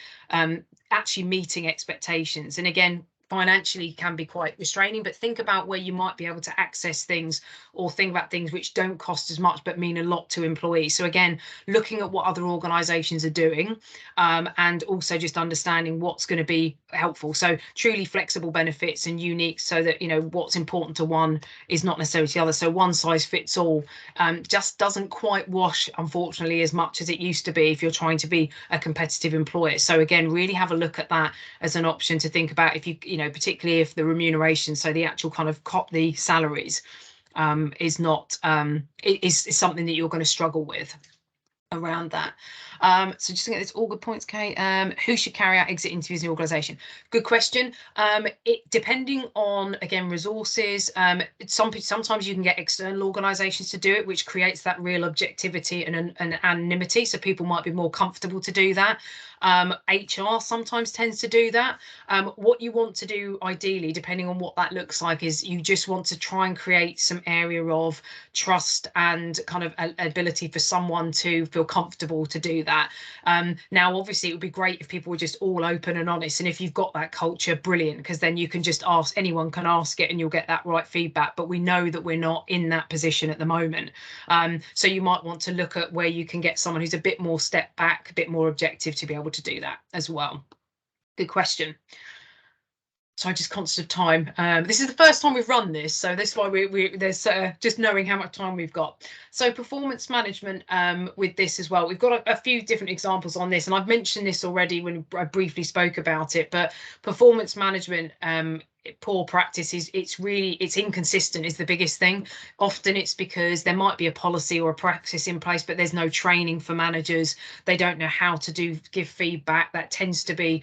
Speaker 1: actually meeting expectations. And again, financially can be quite restraining, but think about where you might be able to access things or think about things which don't cost as much but mean a lot to employees. So again, looking at what other organisations are doing, and also just understanding what's going to be helpful. So truly flexible benefits and unique, so that, you know, what's important to one is not necessarily the other. So one size fits all just doesn't quite wash, unfortunately, as much as it used to be if you're trying to be a competitive employer. So again, really have a look at that as an option to think about, if you know, particularly if the remuneration, so the actual kind of the salaries, is not is something that you're going to struggle with around that. So just think it's all good points, Kate. Who should carry out exit interviews in the organisation? Good question. It depending on, again, resources. Sometimes you can get external organisations to do it, which creates that real objectivity and anonymity. So people might be more comfortable to do that. HR sometimes tends to do that. What you want to do ideally, depending on what that looks like, is you just want to try and create some area of trust and kind of ability for someone to feel comfortable to do that. Now, obviously, it would be great if people were just all open and honest. And if you've got that culture, brilliant, because then you can just ask, anyone can ask it and you'll get that right feedback. But we know that we're not in that position at the moment. So you might want to look at where you can get someone who's a bit more step back, a bit more objective to be able to do that as well. Good question. So just conscious of time. This is the first time we've run this, so that's why there's just knowing how much time we've got. So performance management with this as well. We've got a few different examples on this, and I've mentioned this already when I briefly spoke about it, but performance management poor practice is it's inconsistent is the biggest thing. Often it's because there might be a policy or a practice in place, but there's no training for managers. They don't know how to give feedback. That tends to be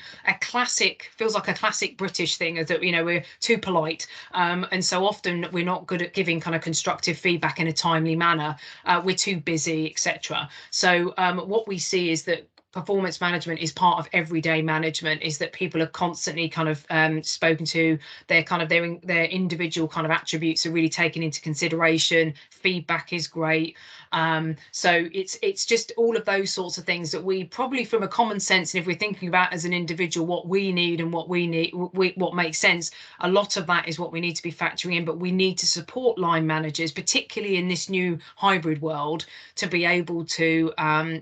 Speaker 1: feels like a classic British thing, that we're too polite, and so often we're not good at giving kind of constructive feedback in a timely manner. We're too busy, etc. So what we see is that performance management is part of everyday management, is that people are constantly kind of spoken to, their individual kind of attributes are really taken into consideration. Feedback is great. So it's just all of those sorts of things that we probably, from a common sense, and if we're thinking about as an individual what we need and what makes sense, a lot of that is what we need to be factoring in. But we need to support line managers, particularly in this new hybrid world, to be able to kind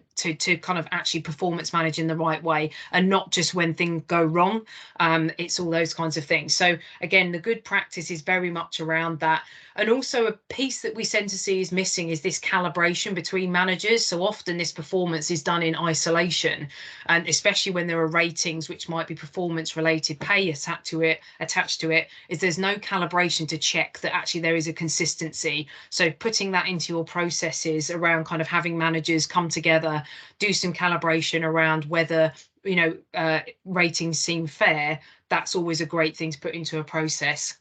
Speaker 1: of actually performance manage in the right way, and not just when things go wrong. It's all those kinds of things. So again, the good practice is very much around that. And also a piece that we tend to see is missing is this calibration between managers. So often this performance is done in isolation, and especially when there are ratings which might be performance related pay attached to it, is there's no calibration to check that actually there is a consistency. So putting that into your processes around kind of having managers come together, do some calibration around whether ratings seem fair, that's always a great thing to put into a process.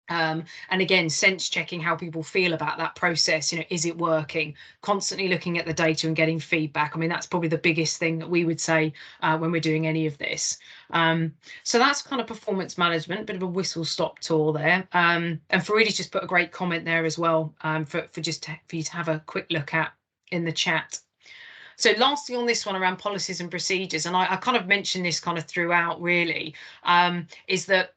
Speaker 1: And again, sense checking how people feel about that process. Is it working? Constantly looking at the data and getting feedback. I mean, that's probably the biggest thing that we would say when we're doing any of this. So that's kind of performance management, bit of a whistle stop tour there. And Farida's just put a great comment there as well, for you to have a quick look at in the chat. So lastly on this one around policies and procedures, and I kind of mentioned this kind of throughout really, is that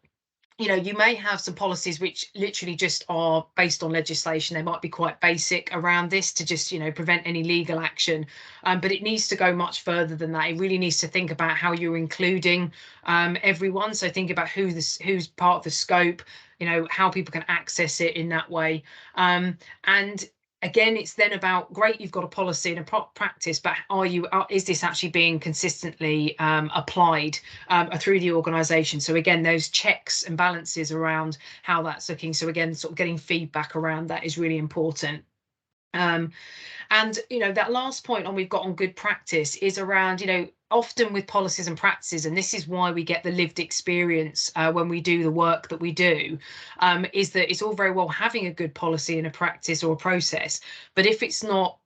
Speaker 1: you may have some policies which literally just are based on legislation. They might be quite basic around this to just, prevent any legal action. But it needs to go much further than that. It really needs to think about how you're including everyone. So think about who's part of the scope, how people can access it in that way. And again, it's then about, great, you've got a policy and a practice, but is this actually being consistently applied through the organisation? So again, those checks and balances around how that's looking. So again, sort of getting feedback around that is really important. And that last point we've got on good practice is around, often with policies and practices, and this is why we get the lived experience when we do the work that we do, is that it's all very well having a good policy and a practice or a process, but if it's not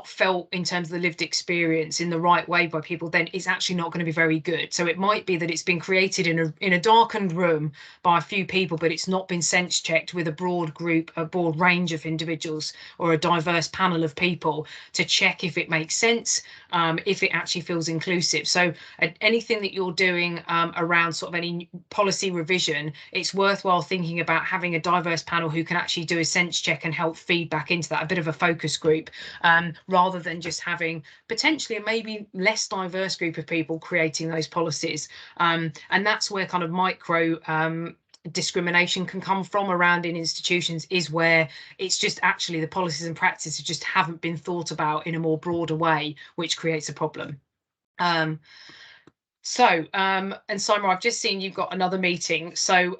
Speaker 1: felt in terms of the lived experience in the right way by people, then it's actually not going to be very good. So it might be that it's been created in a darkened room by a few people, but it's not been sense checked with a broad range of individuals, or a diverse panel of people to check if it makes sense, if it actually feels inclusive. So anything that you're doing around sort of any policy revision, it's worthwhile thinking about having a diverse panel who can actually do a sense check and help feedback into that, a bit of a focus group. Rather than just having potentially a maybe less diverse group of people creating those policies. And that's where kind of micro discrimination can come from around in institutions, is where it's just actually the policies and practices just haven't been thought about in a more broader way, which creates a problem. And Simon, I've just seen you've got another meeting. So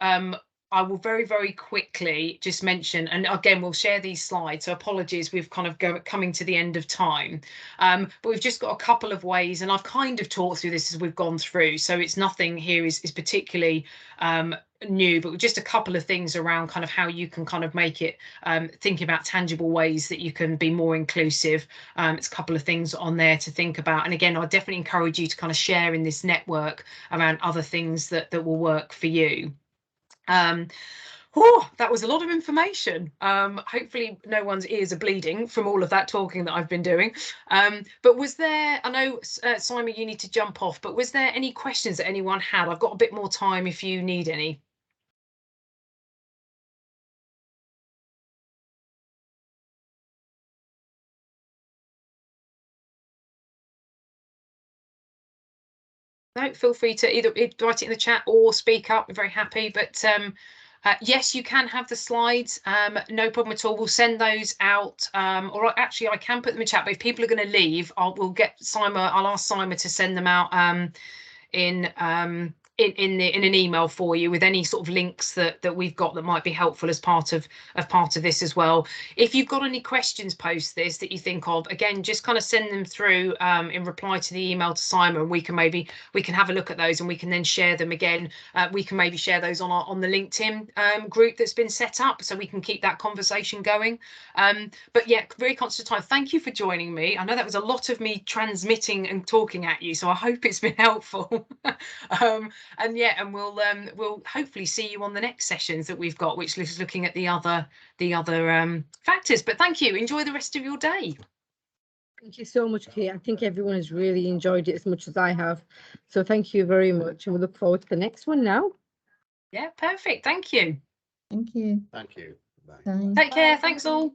Speaker 1: I will very, very quickly just mention, and again, we'll share these slides. So apologies, we've kind of coming to the end of time. But we've just got a couple of ways, and I've kind of talked through this as we've gone through. So it's nothing here is particularly new, but just a couple of things around kind of how you can kind of make it, thinking about tangible ways that you can be more inclusive. It's a couple of things on there to think about. And again, I definitely encourage you to kind of share in this network around other things that will work for you. That was a lot of information. Hopefully no one's ears are bleeding from all of that talking that I've been doing. But was there, I know, Simon, you need to jump off, but was there any questions that anyone had? I've got a bit more time if you need any. No, feel free to either write it in the chat or speak up. I'm very happy. But yes, you can have the slides. No problem at all. We'll send those out. Or actually, I can put them in chat. But if people are going to leave, I'll ask Simon to send them out in in an email for you with any sort of links that we've got that might be helpful as part of this as well. If you've got any questions post this that you think of, again, just kind of send them through in reply to the email to Simon. We can have a look at those and we can then share them again. We can maybe share those on the LinkedIn group that's been set up, so we can keep that conversation going. But yeah, very conscious of time. Thank you for joining me. I know that was a lot of me transmitting and talking at you, so I hope it's been helpful. And yeah, and we'll hopefully see you on the next sessions that we've got, which is looking at the other factors. But thank you. Enjoy the rest of your day.
Speaker 2: Thank you so much, Kate. I think everyone has really enjoyed it as much as I have. So thank you very much, and we look forward to the next one now.
Speaker 1: Yeah, perfect. Thank you.
Speaker 3: Thank you.
Speaker 4: Thank you. Bye.
Speaker 3: Bye.
Speaker 1: Take care. Thanks all.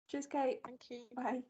Speaker 5: Cheers, Kate.
Speaker 6: Thank you.
Speaker 5: Bye.